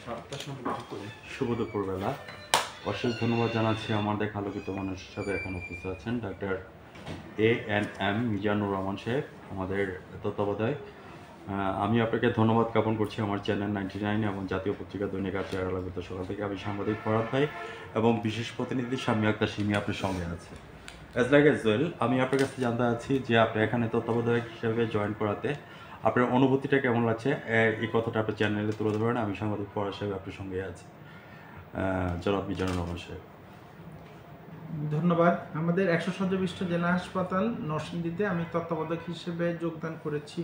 7টার সময় কিছু করে শুভ দুপুরবেলা। অশেষ ধন্যবাদ জানাচ্ছি আমার দেখা আলোকিত মানুষ হিসাবে এখন উপস্থিত আছেন ডাক্তার ANM মিজানুর রহমান সাহেব, আমাদের তত্ত্বাবধায়ক। আমি আপনাকে ধন্যবাদ জ্ঞাপন করছি আমার চ্যানেল 99 এবং জাতীয় পত্রিকা দৈনিক আর চেহারা আলোকিত সকাল থেকে। আমি সাংবাদিক ফরহাদ ভাই এবং বিশেষ প্রতিনিধি শাম্মী আক্তার সিমি আপনার সঙ্গে আছে। অ্যাজ লাইক এজ ওয়েল, আমি আপনার কাছে জানতে চাচ্ছি যে আপনি এখানে তত্ত্বাবধায়ক হিসেবে জয়েন করাতে আপনার অনুভূতিটা কেমন লাগছে, এই কথাটা আপনার চ্যানেলে তুলে ধরেন। আমি সাংবাদিক ফরহাদ সাহেব আপনার সঙ্গে আছি, জনাব মিজানুর রহমান সাহেব। ধন্যবাদ। আমাদের 100 শয্যা বিশিষ্ট জেলা হাসপাতাল নরসিংদীতে আমি তত্ত্বাবধায়ক হিসেবে যোগদান করেছি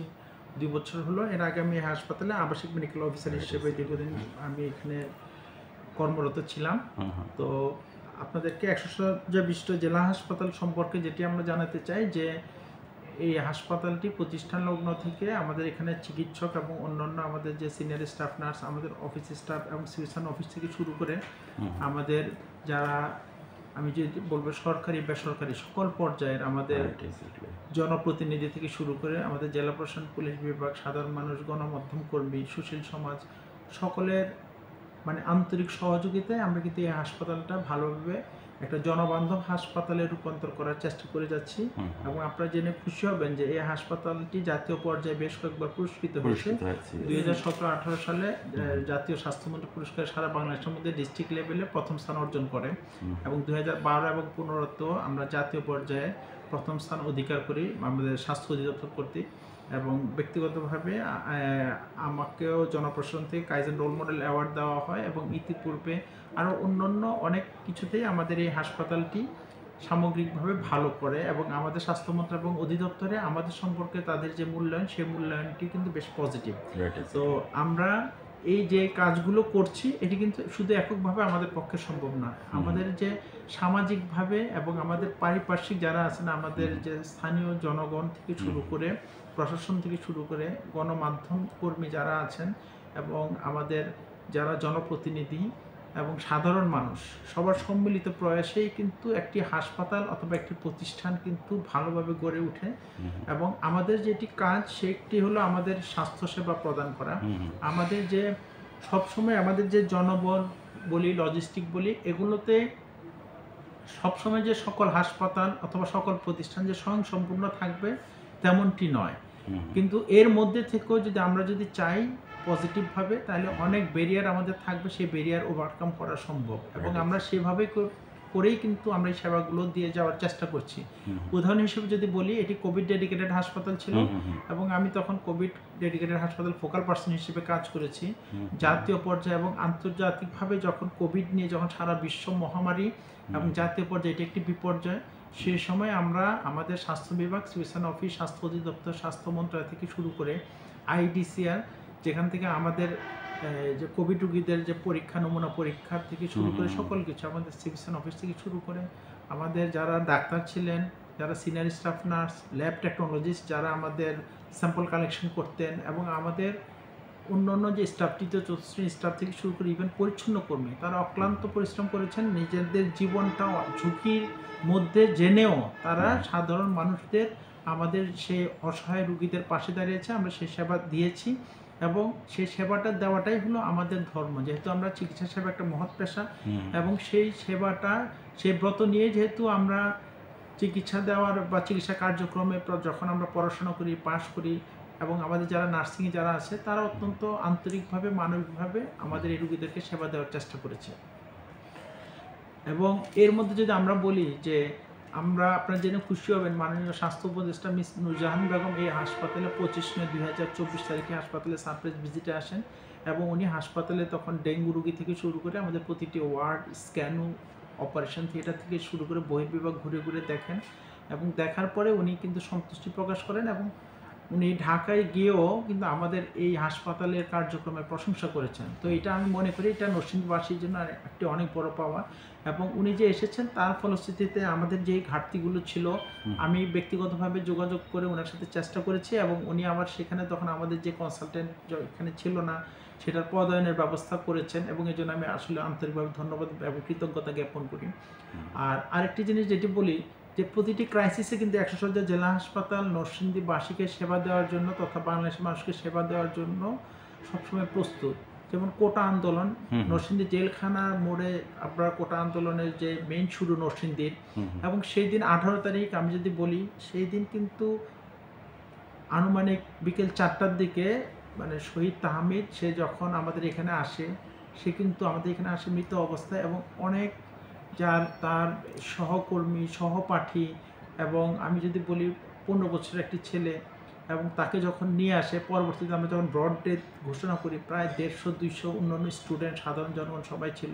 2 বছর হলো। এর আগে আমি হাসপাতালে আবাসিক মেডিকেল অফিসার হিসেবে দীর্ঘদিন আমি এখানে কর্মরত ছিলাম। তো আপনাদেরকে 100 শয্যা বিশিষ্ট জেলা হাসপাতাল সম্পর্কে যেটি আমরা জানাতে চাই যে এই হাসপাতালটি প্রতিষ্ঠান লগ্ন থেকে আমাদের এখানে চিকিৎসক এবং অন্যান্য আমাদের যে সিনিয়র স্টাফ নার্স, আমাদের অফিস স্টাফ এবং সিভিল অফিস থেকে শুরু করে আমাদের যারা আমি যদি বলবো সরকারি বেসরকারি সকল পর্যায়ের আমাদের জনপ্রতিনিধি থেকে শুরু করে আমাদের জেলা প্রশাসন, পুলিশ বিভাগ, সাধারণ মানুষ, গণমাধ্যম কর্মী, সুশীল সমাজ সকলের মানে আন্তরিক সহযোগিতায় আমরা কিন্তু এই হাসপাতালটা ভালোভাবে একটা জনবান্ধব হাসপাতালে রূপান্তর করার চেষ্টা করে যাচ্ছি। এবং আপনারা জেনে খুশি হবেন যে এই হাসপাতালটি জাতীয় পর্যায়ে বেশ কয়েকবার পুরস্কৃত হয়েছে। 2017-18 সালে জাতীয় স্বাস্থ্যমন্ত্রী পুরস্কার সারা বাংলাদেশের মধ্যে ডিস্ট্রিক্ট লেভেলে প্রথম স্থান অর্জন করে এবং 2012 এবং 2015 আমরা জাতীয় পর্যায়ে প্রথম স্থান অধিকার করি আমাদের স্বাস্থ্য অধিদপ্তর কর্তৃক। এবং ব্যক্তিগতভাবে আমাকেও জনপ্রশাসন থেকে কাইজেন রোল মডেল অ্যাওয়ার্ড দেওয়া হয় এবং ইতিপূর্বে আরও অন্যান্য অনেক কিছুতেই আমাদের এই হাসপাতালটি সামগ্রিকভাবে ভালো করে এবং আমাদের স্বাস্থ্য মন্ত্রণালয় এবং অধিদপ্তরে আমাদের সম্পর্কে তাদের যে মূল্যায়ন, সেই মূল্যায়নটি কিন্তু বেশ পজিটিভ। তো আমরা এই যে কাজগুলো করছি এটি কিন্তু শুধু এককভাবে আমাদের পক্ষে সম্ভব নয়। আমাদের যে সামাজিকভাবে এবং আমাদের পারিপার্শ্বিক যারা আছেন, আমাদের যে স্থানীয় জনগণ থেকে শুরু করে প্রশাসন থেকে শুরু করে গণমাধ্যম কর্মী যারা আছেন এবং আমাদের যারা জনপ্রতিনিধি এবং সাধারণ মানুষ সবার সম্মিলিত প্রয়াসেই কিন্তু একটি হাসপাতাল অথবা একটি প্রতিষ্ঠান কিন্তু ভালোভাবে গড়ে ওঠে। এবং আমাদের যেটি কাজ সেটি হলো আমাদের স্বাস্থ্যসেবা প্রদান করা। আমাদের যে সবসময় আমাদের যে জনবল বলি, লজিস্টিক বলি, এগুলোতে সবসময় যে সকল হাসপাতাল অথবা সকল প্রতিষ্ঠান যে স্বয়ংসম্পূর্ণ থাকবে তেমনটি নয়। কিন্তু এর মধ্যে থেকেও যদি আমরা যদি চাই পজিটিভভাবে, তাহলে অনেক ব্যারিয়ার আমাদের থাকবে, সেই ব্যারিয়ার ওভারকাম করা সম্ভব এবং আমরা সেভাবে করেই কিন্তু আমরা এই সেবাগুলো দিয়ে যাওয়ার চেষ্টা করছি। উদাহরণ হিসেবে যদি বলি, এটি কোভিড ডেডিকেটেড হাসপাতাল ছিল এবং আমি তখন কোভিড ডেডিকেটেড হাসপাতাল ফোকাল পার্সন হিসেবে কাজ করেছি। জাতীয় পর্যায়ে এবং আন্তর্জাতিকভাবে যখন কোভিড নিয়ে যখন সারা বিশ্ব মহামারী এবং জাতীয় পর্যায়ে এটি একটি বিপর্যয়, সেই সময় আমরা আমাদের স্বাস্থ্য বিভাগ, সিভিল অফিস, স্বাস্থ্য অধিদপ্তর, স্বাস্থ্য মন্ত্রণালয় থেকে শুরু করে IDCR, যেখান থেকে আমাদের যে কোভিড রোগীদের যে পরীক্ষা, নমুনা পরীক্ষার থেকে শুরু করে সকল কিছু, আমাদের সিভিল অফিস থেকে শুরু করে আমাদের যারা ডাক্তার ছিলেন, যারা senior staff nurse, lab technologist যারা আমাদের স্যাম্পল কালেকশন করতেন এবং আমাদের অন্যান্য যে স্টাফ, তৃতীয় চতুর্থ স্টাফ থেকে শুরু করে ইভেন পরিচ্ছন্ন কর্মী, তারা অক্লান্ত পরিশ্রম করেছেন। নিজেদের জীবনটা ঝুঁকির মধ্যে জেনেও তারা সাধারণ মানুষদের, আমাদের সেই অসহায় রোগীদের পাশে দাঁড়িয়েছে। আমরা সেই সেবা দিয়েছি এবং সেই সেবাটা দেওয়াটাই হলো আমাদের ধর্ম। যেহেতু আমরা চিকিৎসা সেবা একটা মহৎ পেশা এবং সেই সেবাটা, সেই ব্রত নিয়ে যেহেতু আমরা চিকিৎসা দেওয়ার বা চিকিৎসা কার্যক্রমে যখন আমরা পড়াশোনা করি, পাশ করি এবং আমাদের যারা নার্সিংয়ে যারা আছে তারা অত্যন্ত আন্তরিকভাবে, মানবিকভাবে আমাদের এই রোগীদেরকে সেবা দেওয়ার চেষ্টা করেছে। এবং এর মধ্যে যদি আমরা বলি যে আমরা, আপনারা জেনে খুশি হবেন, মাননীয় স্বাস্থ্য উপদেষ্টা মিস নুরজাহান বেগম এই হাসপাতালে 25 মে 2024 তারিখে হাসপাতালে সারপ্রাইজ ভিজিটে আসেন এবং উনি হাসপাতালে তখন ডেঙ্গু রোগী থেকে শুরু করে আমাদের প্রতিটি ওয়ার্ড, স্ক্যানু, অপারেশন থিয়েটার থেকে শুরু করে বহির্বিভাগ ঘুরে ঘুরে দেখেন এবং দেখার পরে উনি কিন্তু সন্তুষ্টি প্রকাশ করেন এবং উনি ঢাকায় গিয়েও কিন্তু আমাদের এই হাসপাতালের কার্যক্রমের প্রশংসা করেছেন। তো এটা আমি মনে করি এটা নরসিংদীবাসীর জন্য একটি অনেক বড় পাওয়া। এবং উনি যে এসেছেন তার ফলশ্রুতিতে আমাদের যে ঘাটতিগুলো ছিল আমি ব্যক্তিগতভাবে যোগাযোগ করে ওনার সাথে চেষ্টা করেছি এবং উনি আবার সেখানে তখন আমাদের যে কনসালটেন্ট এখানে ছিল না সেটার পদায়নের ব্যবস্থা করেছেন এবং এই জন্য আমি আসলে আন্তরিকভাবে ধন্যবাদ এবং কৃতজ্ঞতা জ্ঞাপন করি। আর আরেকটি জিনিস যেটি বলি যে প্রতিটি ক্রাইসিসে কিন্তু 100 শয্যা জেলা হাসপাতাল নরসিংদীবাসীকে সেবা দেওয়ার জন্য তথা বাংলাদেশের মানুষকে সেবা দেওয়ার জন্য সবসময় প্রস্তুত। যেমন কোটা আন্দোলন, হুম। নরসিংদী জেলখানার মোড়ে আপনার কোটা আন্দোলনের যে মেইন শুরু নরসিংদীর, হুম। এবং সেই দিন 18 তারিখ আমি যদি বলি, সেই দিন কিন্তু আনুমানিক বিকেল 4টার দিকে মানে শহীদ তাহমিদ সে যখন আমাদের এখানে আসে, সে কিন্তু আমাদের এখানে আসে মৃত অবস্থায়, এবং অনেক যার তার সহকর্মী সহপাঠী, এবং আমি যদি বলি 15 বছরের একটি ছেলে, এবং তাকে যখন নিয়ে আসে, পরবর্তীতে আমরা যখন ব্রড ডেথ ঘোষণা করি, প্রায় 150-200 অন্যান্য স্টুডেন্ট সাধারণ জনগণ সবাই ছিল,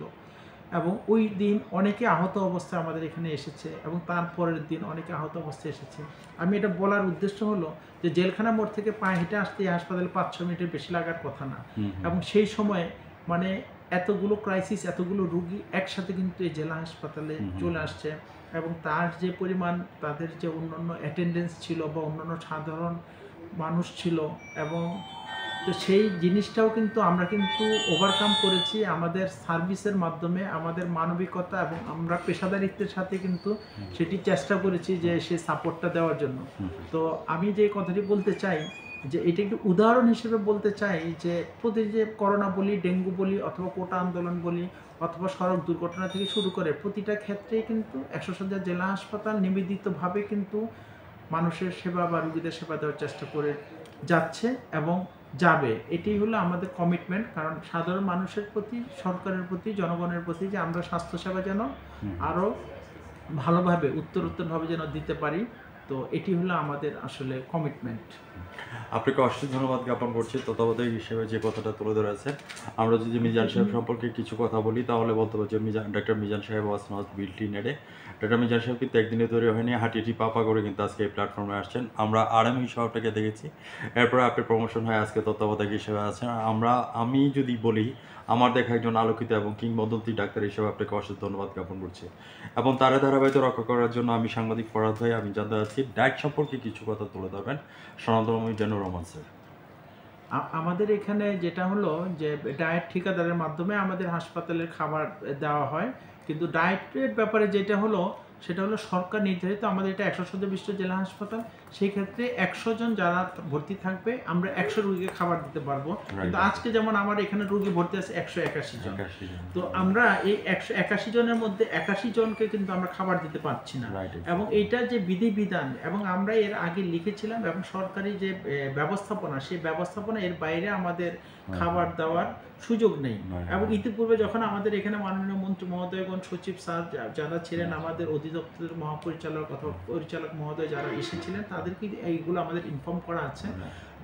এবং ওই দিন অনেকে আহত অবস্থায় আমাদের এখানে এসেছে, এবং তারপরের দিন অনেকে আহত অবস্থায় এসেছে। আমি এটা বলার উদ্দেশ্য হলো যে জেলখানা মোড় থেকে পায়ে হেঁটে আসতে এই হাসপাতালে 5-6 মিনিটের বেশি লাগার কথা না, এবং সেই সময় মানে এতগুলো ক্রাইসিস, এতগুলো রুগী একসাথে কিন্তু এই জেলা হাসপাতালে চলে আসছে, এবং তার যে পরিমাণ তাদের যে অন্যান্য অ্যাটেন্ডেন্স ছিল বা অন্যান্য সাধারণ মানুষ ছিল, এবং তো সেই জিনিসটাও কিন্তু আমরা কিন্তু ওভারকাম করেছি আমাদের সার্ভিসের মাধ্যমে, আমাদের মানবিকতা এবং আমরা পেশাদারিত্বের সাথে কিন্তু সেটি চেষ্টা করেছি যে সেই সাপোর্টটা দেওয়ার জন্য। তো আমি যে কথাটি বলতে চাই যে এটা একটি উদাহরণ হিসেবে বলতে চাই যে প্রতি যে করোনা বলি, ডেঙ্গু বলি, অথবা কোটা আন্দোলন বলি, অথবা সড়ক দুর্ঘটনা থেকে শুরু করে প্রতিটা ক্ষেত্রেই কিন্তু 100 শয্যা জেলা হাসপাতাল নিবেদিতভাবে কিন্তু মানুষের সেবা বা রোগীদের সেবা দেওয়ার চেষ্টা করে যাচ্ছে এবং যাবে। এটি হলো আমাদের কমিটমেন্ট, কারণ সাধারণ মানুষের প্রতি, সরকারের প্রতি, জনগণের প্রতি যে আমরা স্বাস্থ্যসেবা যেন আরও ভালোভাবে উত্তরোত্তরভাবে যেন দিতে পারি, তো এটি হলো আমাদের আসলে কমিটমেন্ট। আপনাকে অশেষ ধন্যবাদ জ্ঞাপন করছি তত্ত্বাবধায়ক হিসেবে যে কথাটা তুলে ধরেছেন। আমরা যদি মিজান সাহেব সম্পর্কে কিছু কথা বলি তাহলে বলতে পারি যে ডক্টর মিজান সাহেব was not built in a day. Doctor Mizan সাহেব কিন্তু একদিনে তৈরি হয়নি, হাঁটি পাপা করে কিন্তু আজকে এই প্ল্যাটফর্মে আসছেন। আমরা আরএমই শহরটাকে দেখেছি, এরপরে আপনি প্রমোশন হয়ে আজকে তত্ত্বাবধায়ক হিসেবে আছেন। আমি যদি বলি আমার দেখা একজন আলোকিত এবং কিংবদন্তি ডাক্তার হিসেবে আপনাকে অশেষ ধন্যবাদ জ্ঞাপন করছি, এবং তারা ধারাবাহিকতা রক্ষা করার জন্য আমি সাংবাদিক ফরহাদ ভাই, আমি জানতে চাচ্ছি ডায়েট সম্পর্কে কিছু কথা তুলে ধরবেন সনাতন মিজানুর রহমান স্যার। আমাদের এখানে যেটা হলো যে ডায়েট ঠিকাদারের মাধ্যমে আমাদের হাসপাতালের খাবার দেওয়া হয়, কিন্তু ডায়েটের ব্যাপারে যেটা হলো সেটা হলো সরকার নির্ধারিত। আমাদের এটা 100 শয্যা বিশিষ্ট জেলা হাসপাতাল, সেই ক্ষেত্রে 100 জন যারা ভর্তি থাকবে আমরা 100 রোগীকে খাবার দিতে পারবো, কিন্তু আজকে যেমন আমার এখানে রোগী ভর্তি আছে 181 জন, তো আমরা এই 181 জনের মধ্যে 81 জনকে কিন্তু আমরা খাবার দিতে পারছি না, এবং এইটা যে বিধিবিধান, এবং আমরা এর আগে লিখেছিলাম, এবং সরকারি যে ব্যবস্থাপনা, সেই ব্যবস্থাপনা এর বাইরে আমাদের খাবার দেওয়ার সুযোগ নেই। এবং ইতিপূর্বে যখন আমাদের এখানে মাননীয় মন্ত্রী মহোদয়গণ, সচিব স্যার যারা ছিলেন, আমাদের অধিদপ্তরের মহাপরিচালক অথবা পরিচালক মহোদয় যারা এসেছিলেন, তাদেরকে এইগুলো আমাদের ইনফর্ম করা আছে।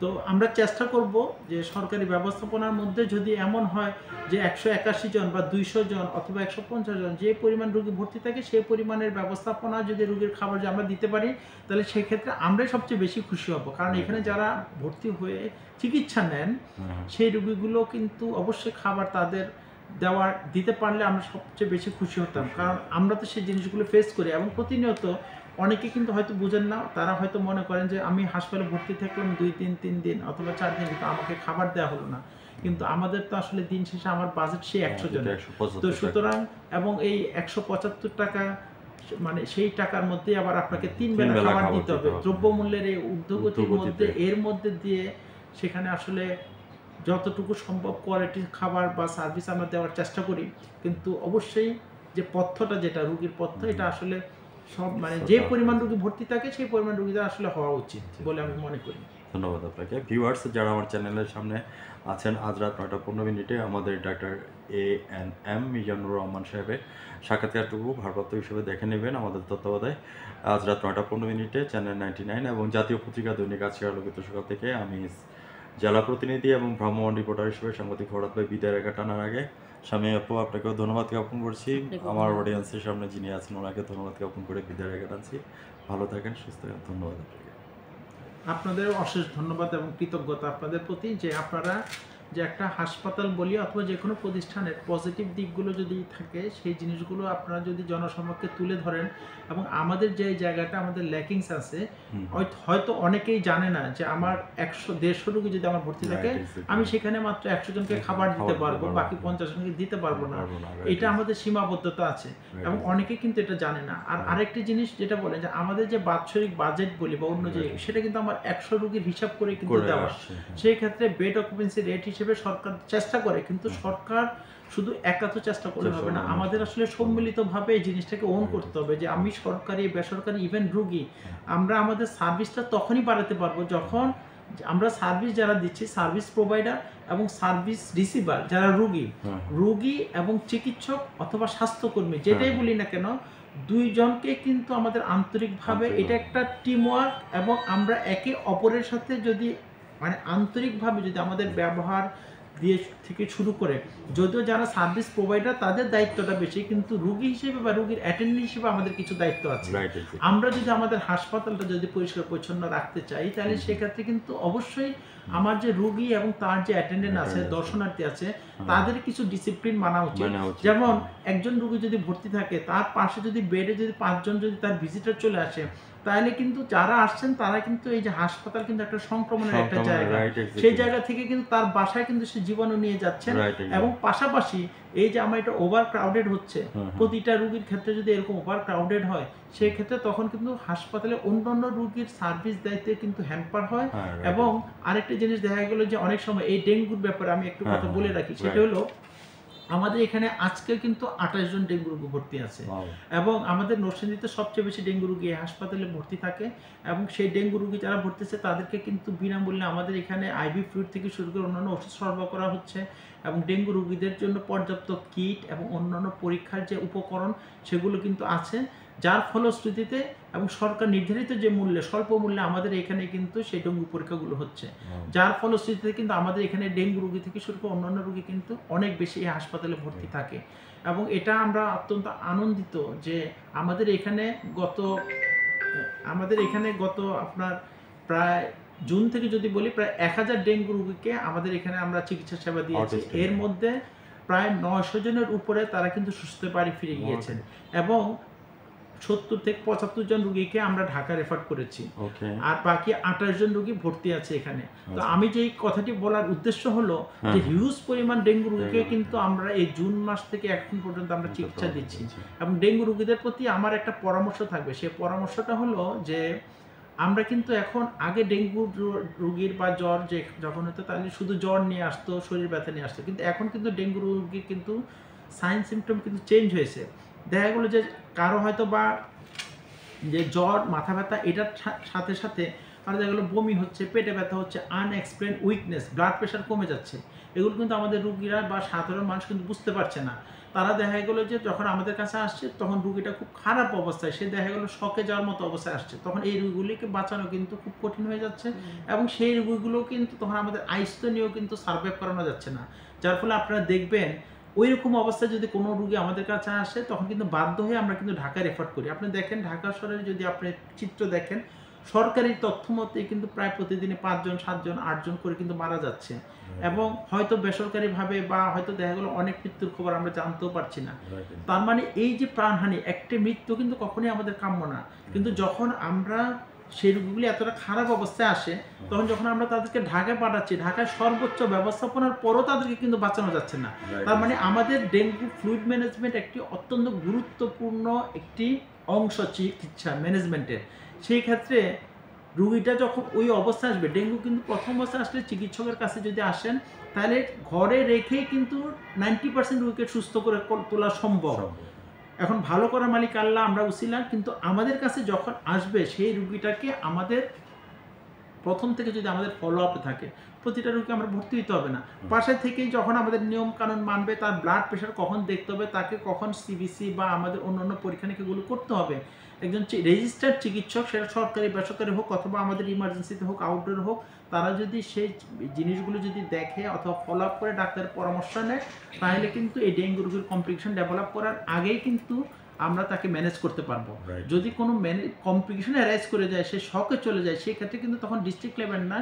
তো আমরা চেষ্টা করব যে সরকারি ব্যবস্থাপনার মধ্যে যদি এমন হয় যে 181 জন বা 200 জন অথবা 150 জন যে পরিমাণ রোগী ভর্তি থাকে, সেই পরিমাণের ব্যবস্থাপনা যদি রোগীর খাবার যে আমরা দিতে পারি, তাহলে সেক্ষেত্রে আমরাই সবচেয়ে বেশি খুশি হব, কারণ এখানে যারা ভর্তি হয়ে চিকিৎসা নেন সেই রোগীগুলো কিন্তু অবশ্যই খাবার তাদের দিতে পারলে আমরা সবচেয়ে বেশি খুশি হতাম, কারণ আমরা তো সেই জিনিসগুলো ফেস করি। এবং প্রতিনিয়ত অনেকে কিন্তু হয়তো বুঝেন না, তারা হয়তো মনে করেন যে আমি হাসপাতালে ভর্তি থাকলাম 2-3 দিন অথবা 4 দিন, কিন্তু আমাকে খাবার দেওয়া হলো না, কিন্তু আমাদের তো আসলে দিন শেষে আমার বাজেট সেই 100 জনের, তো সুতরাং এবং এই 175 টাকা মানে সেই টাকার মধ্যে আবার আপনাকে 3 বেলা খাবার দিতে হবে, দ্রব্যমূল্যের এই ঊর্ধ্বগতির মধ্যে, এর মধ্যে দিয়ে সেখানে আসলে যতটুকু সম্ভব কোয়ালিটির খাবার বা সার্ভিস আমরা দেওয়ার চেষ্টা করি, কিন্তু অবশ্যই যে পথ্যটা যেটা রোগীর পথ্য, এটা আসলে সব মানে যে পরিমাণ রোগী ভর্তি থাকে সেই পরিমাণ রোগীদের আসলে হওয়া উচিত বলে আমি মনে করি। ধন্যবাদ আপনাকে। ভিউয়ার্স যারা আমার চ্যানেলের সামনে আছেন, আজ রাত 9:15 আমাদের ডাক্তার ANM মিজানুর রহমান সাহেবের সাক্ষাৎকারটুকু ভারপ্রাপ্ত হিসেবে দেখে নেবেন আমাদের তত্ত্বাবধায়। আজ রাত 9:15 চ্যানেল 99 এবং জাতীয় পত্রিকা দৈনিক আজকের আলোকিত সকাল থেকে আমি জেলা প্রতিনিধি এবং ভ্রাম্যমাণ রিপোর্টার হিসেবে সাংবাদিক ফরহাদ ভাই বিদায় রেখা টানার আগে স্বামী আপু আপনাকেও ধন্যবাদ জ্ঞাপন করছি, আমার অডিয়েন্সের সামনে যিনি আছেন ওনাকে ধন্যবাদ জ্ঞাপন করে বিদায় রেখা টানছি। ভালো থাকেন, সুস্থ থাকেন, ধন্যবাদ আপনাকে। আপনাদের অশেষ ধন্যবাদ এবং কৃতজ্ঞতা আপনাদের প্রতি যে আপনারা যে একটা হাসপাতাল বলি অথবা যে কোনো প্রতিষ্ঠানের পজিটিভ দিকগুলো যদি থাকে, সেই জিনিসগুলো আপনারা যদি জনসমক্ষে তুলে ধরেন, এবং আমাদের যে জায়গাটা আমাদের ল্যাকিংস আছে, হয়তো অনেকেই জানে না যে আমার 100-150 রোগী যদি আমার ভর্তি থাকে, আমি সেখানে মাত্র 100 জনকে খাবার দিতে পারবো, বাকি 50 জনকে দিতে পারবো না, এটা আমাদের সীমাবদ্ধতা আছে, এবং অনেকেই কিন্তু এটা জানে না। আর আরেকটি জিনিস যেটা বলে যে আমাদের যে বাৎসরিক বাজেট বলি বা অন্য যে, সেটা কিন্তু আমার 100 রোগীর হিসাব করে কিন্তু দেওয়া, সেই ক্ষেত্রে বেড অকুপেন্সি রেট হিসেবে হিসেবে সরকার চেষ্টা করে, কিন্তু সরকার শুধু একা তো চেষ্টা করলে হবে না, আমাদের আসলে সম্মিলিতভাবে এই জিনিসটাকে ওন করতে হবে যে আমি সরকারি বেসরকারি ইভেন রুগী আমরা আমাদের সার্ভিসটা তখনই বাড়াতে পারবো যখন আমরা সার্ভিস যারা দিচ্ছি সার্ভিস প্রোভাইডার এবং সার্ভিস রিসিভার যারা রুগী এবং চিকিৎসক অথবা স্বাস্থ্যকর্মী যেটাই বলি না কেন, দুইজনকে কিন্তু আমাদের আন্তরিকভাবে এটা একটা টিমওয়ার্ক, এবং আমরা একে অপরের সাথে যদি মানে আন্তরিকভাবে যদি আমাদের ব্যবহার দিয়ে থেকে শুরু করে, যদিও যারা সার্ভিস প্রোভাইডার তাদের দায়িত্বটা বেশি, কিন্তু রুগী হিসেবে বা রুগীর অ্যাটেন্ডেন্ট হিসেবে আমাদের কিছু দায়িত্ব আছে। আমরা যদি আমাদের হাসপাতালটা যদি পরিষ্কার পরিচ্ছন্ন রাখতে চাই তাহলে সেক্ষেত্রে কিন্তু অবশ্যই আমার যে রুগী এবং তার যে অ্যাটেন্ডেন্ট আছে, দর্শনার্থী আছে, তাদের কিছু ডিসিপ্লিন মানা উচিত। যেমন একজন রুগী যদি ভর্তি থাকে তার পাশে যদি বেডে যদি 5 জন যদি তার ভিজিটর চলে আসে, তাহলে কিন্তু যারা আসছেন তারা কিন্তু এই যে হাসপাতাল কিন্তু একটা সংক্রমণের একটা জায়গা, সেই জায়গা থেকে কিন্তু তার বাসায় কিন্তু সে জীবাণু নিয়ে যাচ্ছেন। এবং পাশাপাশি এই যে আমার এটা ওভার ক্রাউডেড হচ্ছে, প্রতিটা রুগীর ক্ষেত্রে যদি এরকম ওভার ক্রাউডেড হয় সেই ক্ষেত্রে তখন কিন্তু হাসপাতালে অন্যান্য রুগীর সার্ভিস দায়িত্বে কিন্তু হ্যাম্পার হয়। এবং আরেকটা জিনিস দেখা গেল যে অনেক সময় এই ডেঙ্গুর ব্যাপারে আমি একটু কথা বলে রাখি, সেটা হলো আমাদের এখানে আজকে কিন্তু 28 জন ডেঙ্গু রোগী ভর্তি আছে, এবং আমাদের নরসিংদীতে সবচেয়ে বেশি ডেঙ্গু রোগী এই হাসপাতালে ভর্তি থাকে। এবং সেই ডেঙ্গু রোগী যারা ভর্তি আছে তাদেরকে কিন্তু বিনামূল্যে আমাদের এখানে আইভি ফ্লুইড থেকে শুরু করে অন্যান্য ওষুধ সরবরাহ করা হচ্ছে, এবং ডেঙ্গু রোগীদের জন্য পর্যাপ্ত কিট এবং অন্যান্য পরীক্ষার যে উপকরণ সেগুলো কিন্তু আছে, যার ফলশ্রুতিতে এবং সরকার নির্ধারিত যে মূল্যে স্বল্প মূল্যে আমাদের এখানে কিন্তু সেই ডেঙ্গু পরীক্ষাগুলো হচ্ছে, যার ফলশ্রুতিতে কিন্তু আমাদের এখানে ডেঙ্গু রোগী থেকে শুরু করে অন্যান্য রোগী কিন্তু অনেক বেশি এই হাসপাতালে ভর্তি থাকে। এবং এটা আমরা অত্যন্ত আনন্দিত যে আমাদের এখানে গত আপনার প্রায় জুন থেকে যদি বলি প্রায় 1000 ডেঙ্গু রোগীকে আমাদের এখানে আমরা চিকিৎসা সেবা দিয়েছি, এর মধ্যে প্রায় 900 জনের উপরে তারা কিন্তু সুস্থ বাড়ি ফিরে গিয়েছেন, এবং 70 থেকে 75 জন রোগীকে আমরা ঢাকা রেফার করেছি, আর বাকি 28 জন রোগী ভর্তি আছে এখানে। তো আমি যে কথাটি বলার উদ্দেশ্য হলো যে হিউজ পরিমাণ ডেঙ্গু রোগীকে কিন্তু আমরা এই জুন মাস থেকে এখন পর্যন্ত আমরা চিকিৎসা দিচ্ছি। এবং ডেঙ্গু রোগীদের প্রতি আমার একটা পরামর্শ থাকবে, সেই পরামর্শটা হলো যে আমরা কিন্তু এখন আগে ডেঙ্গু রোগীর বা জ্বর যে যখন হতো তাহলে শুধু জ্বর নিয়ে আসতো, শরীর ব্যথা নিয়ে আসতো, কিন্তু এখন কিন্তু ডেঙ্গু রোগীর কিন্তু সাইন সিমটম কিন্তু চেঞ্জ হয়েছে। দেখা গেলো যে কারো হয়তো বা যে জ্বর মাথা ব্যথা এটার সাথে সাথে আর দেখা গেলো বমি হচ্ছে, পেটে ব্যথা হচ্ছে, আনএক্সপ্লেইনড উইকনেস, ব্লাড প্রেশার কমে যাচ্ছে, এগুলো কিন্তু আমাদের রুগীরা বা সাধারণ মানুষ কিন্তু বুঝতে পারছে না। তারা দেখা গেলো যে যখন আমাদের কাছে আসছে তখন রুগীটা খুব খারাপ অবস্থায়, সে দেখা গেলো শকে যাওয়ার মতো অবস্থায় আসছে, তখন এই রোগীগুলিকে বাঁচানো কিন্তু খুব কঠিন হয়ে যাচ্ছে, এবং সেই রোগীগুলো কিন্তু তখন আমাদের আইসিইউ নিয়েও কিন্তু সার্ভাইভ করানো যাচ্ছে না, যার ফলে আপনারা দেখবেন ওই রকম অবস্থায় যদি কোনো রোগী আমাদের কাছে আসে তখন কিন্তু বাধ্য হয়ে আমরা কিন্তু ঢাকায় রেফার করি। আপনি দেখেন ঢাকা শহরে যদি আপনি চিত্র দেখেন, সরকারি তথ্য মতে কিন্তু প্রায় প্রতিদিনে 5 জন 7 জন 8 জন করে কিন্তু মারা যাচ্ছে, এবং হয়তো বেসরকারিভাবে বা হয়তো দেখা গেলো অনেক মৃত্যুর খবর আমরা জানতেও পারছি না। তার মানে এই যে প্রাণহানি, একটি মৃত্যু কিন্তু কখনোই আমাদের কাম্য না, কিন্তু যখন আমরা সেই রোগীগুলি এতটা খারাপ অবস্থায় আসে তখন যখন আমরা তাদেরকে ঢাকায় পাঠাচ্ছি, ঢাকায় সর্বোচ্চ ব্যবস্থাপনার পরও তাদেরকে কিন্তু বাঁচানো যাচ্ছে না। তার মানে আমাদের ডেঙ্গু ফ্লুইড ম্যানেজমেন্ট একটি অত্যন্ত গুরুত্বপূর্ণ একটি অংশ চিকিৎসা ম্যানেজমেন্টের। সেই ক্ষেত্রে রুগীটা যখন ওই অবস্থায় আসবে, ডেঙ্গু কিন্তু প্রথম অবস্থায় আসলে চিকিৎসকের কাছে যদি আসেন তাহলে ঘরে রেখেই কিন্তু 90% রুগীকে সুস্থ করে তোলা সম্ভব। এখন ভালো করার মালিক আল্লাহ, আমরা উসিলা, কিন্তু আমাদের কাছে যখন আসবে সেই রুগীটাকে আমাদের প্রথম থেকে যদি আমাদের ফলো আপে থাকে, প্রতিটা রোগীকে আমরা ভর্তি হতে হবে না, পাশে থেকেই যখন আমাদের নিয়ম কানুন মানবে, তার ব্লাড প্রেশার কখন দেখতে হবে, তাকে কখন সিবিসি বা আমাদের অন্যান্য পরীক্ষা নিরীক্ষাগুলো করতে হবে, একজন রেজিস্টার্ড চিকিৎসক, সেটা সরকারি বেসরকারি হোক অথবা আমাদের ইমার্জেন্সিতে হোক আউটডোর হোক, তারা যদি সেই জিনিসগুলো যদি দেখে অথবা ফলো আপ করে ডাক্তারের পরামর্শ নেয়, তাহলে কিন্তু এই ডেঙ্গু রোগীর কমপ্লিকেশন ডেভেলপ করার আগেই কিন্তু আমরা তাকে ম্যানেজ করতে পারবো। যদি কোনো কমপ্লিকেশন অ্যারাইজ করে যায়, সে শকে চলে যায়, সেই ক্ষেত্রে কিন্তু তখন ডিস্ট্রিক্ট লেভেল না,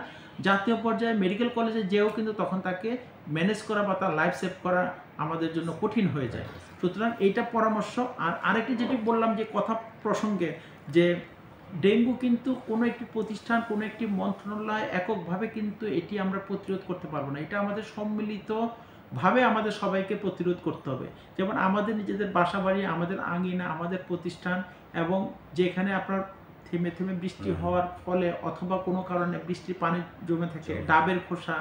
জাতীয় পর্যায়ে মেডিকেল কলেজে যেও কিন্তু তখন তাকে ম্যানেজ করা বা তার লাইফ সেভ করা আমাদের জন্য কঠিন হয়ে যায়। সুতরাং এইটা পরামর্শ। আর আরেকটি যেটি বললাম যে কথা প্রসঙ্গে, যে ডেঙ্গু কিন্তু কোনো একটি প্রতিষ্ঠান, কোনো একটি মন্ত্রণালয় এককভাবে কিন্তু এটি আমরা প্রতিরোধ করতে পারবো না, এটা আমাদের সম্মিলিতভাবে আমাদের সবাইকে প্রতিরোধ করতে হবে। যেমন আমাদের নিজেদের বাসা বাড়ি, আমাদের আঙিনা, আমাদের প্রতিষ্ঠান, এবং যেখানে আপনার থেমে থেমে বৃষ্টি হওয়ার ফলে অথবা কোনো কারণে বৃষ্টির পানি জমে থাকে, ডাবের খোসা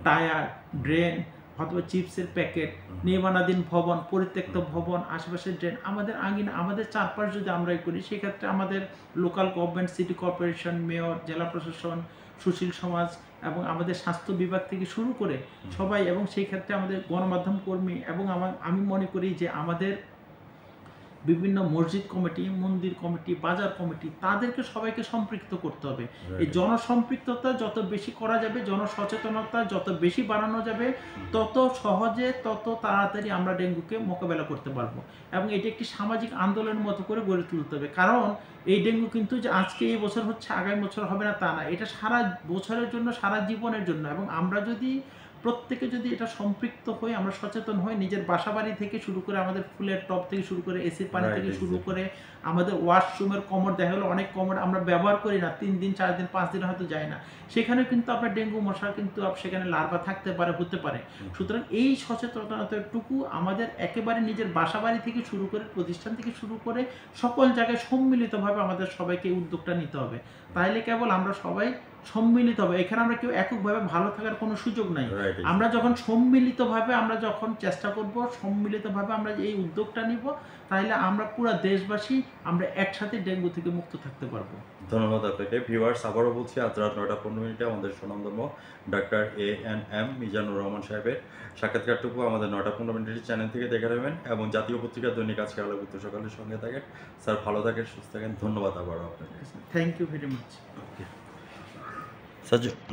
টায়ার, ড্রেন অথবা চিপসের প্যাকেট, নির্মাণাধীন ভবন, পরিত্যক্ত ভবন, আশেপাশের ড্রেন, আমাদের আঙিনা, আমাদের চারপাশ যদি আমরাই করি, সেক্ষেত্রে আমাদের local government, city corporation, mayor, জেলা প্রশাসন, সুশীল সমাজ এবং আমাদের স্বাস্থ্য বিভাগ থেকে শুরু করে সবাই, এবং সেই ক্ষেত্রে আমাদের গণমাধ্যম কর্মী, এবং আমি মনে করি যে আমাদের বিভিন্ন মসজিদ কমিটি, মন্দির কমিটি, বাজার কমিটি, তাদেরকে সবাইকে সম্পৃক্ত করতে হবে। এই জনসম্পৃক্ততা যত বেশি করা যাবে, জনসচেতনতা যত বেশি বাড়ানো যাবে, তত সহজে, তত তাড়াতাড়ি আমরা ডেঙ্গুকে মোকাবেলা করতে পারবো। এবং এটি একটি সামাজিক আন্দোলনের মতো করে গড়ে তুলতে হবে। কারণ এই ডেঙ্গু কিন্তু যে আজকে এই বছর হচ্ছে আগামী বছর হবে না তা না, এটা সারা বছরের জন্য, সারা জীবনের জন্য। এবং আমরা যদি প্রত্যেকে যদি এটা সম্পৃক্ত হয়ে আমরা সচেতন হই, নিজের বাসাবাড়ি থেকে শুরু করে, আমাদের ফুলের টব থেকে শুরু করে, এসির পানি থেকে শুরু করে, আমাদের ওয়াশরুমের কমোড, দেখা গেলো অনেক কমোড আমরা ব্যবহার করি না, 3 দিন 4 দিন 5 দিন হয়তো যায় না, সেখানে কিন্তু আপনার ডেঙ্গু মশা কিন্তু সেখানে লার্ভা থাকতে পারে, হতে পারে। সুতরাং এই সচেতনতাটুকু আমাদের একেবারে নিজের বাসাবাড়ি থেকে শুরু করে, প্রতিষ্ঠান থেকে শুরু করে, সকল জায়গায় সম্মিলিতভাবে আমাদের সবাইকে উদ্যোগটা নিতে হবে। তাইলে কেবল আমরা সবাই সম্মিলিত হবে, এখানে আমরা কেউ এককভাবে ভালো থাকার কোনো সুযোগ নাই। আমরা যখন সম্মিলিতভাবে আমরা যখন চেষ্টা করব, সম্মিলিতভাবে আমরা এই উদ্যোগটা নিব, তাহলে আমরা পুরো দেশবাসী আমরা একসাথে ডেঙ্গু থেকে মুক্ত থাকতে পারবো। ধন্যবাদ আপনাকে। ভিউয়ার্স, আবারও বলছি, আজ রাত 9:15 আমাদের সুনামধন্য ডাক্তার ANM মিজানুর রহমান সাহেবের সাক্ষাৎকারটুকু আমাদের 9:15 চ্যানেল থেকে দেখে নেবেন, এবং জাতীয় পত্রিকা দৈনিক আজকে আলোকিত সকালের সঙ্গে থাকেন। স্যার ভালো থাকেন, সুস্থ থাকেন, ধন্যবাদ আবারও আপনাকে। Thank you very much. Sir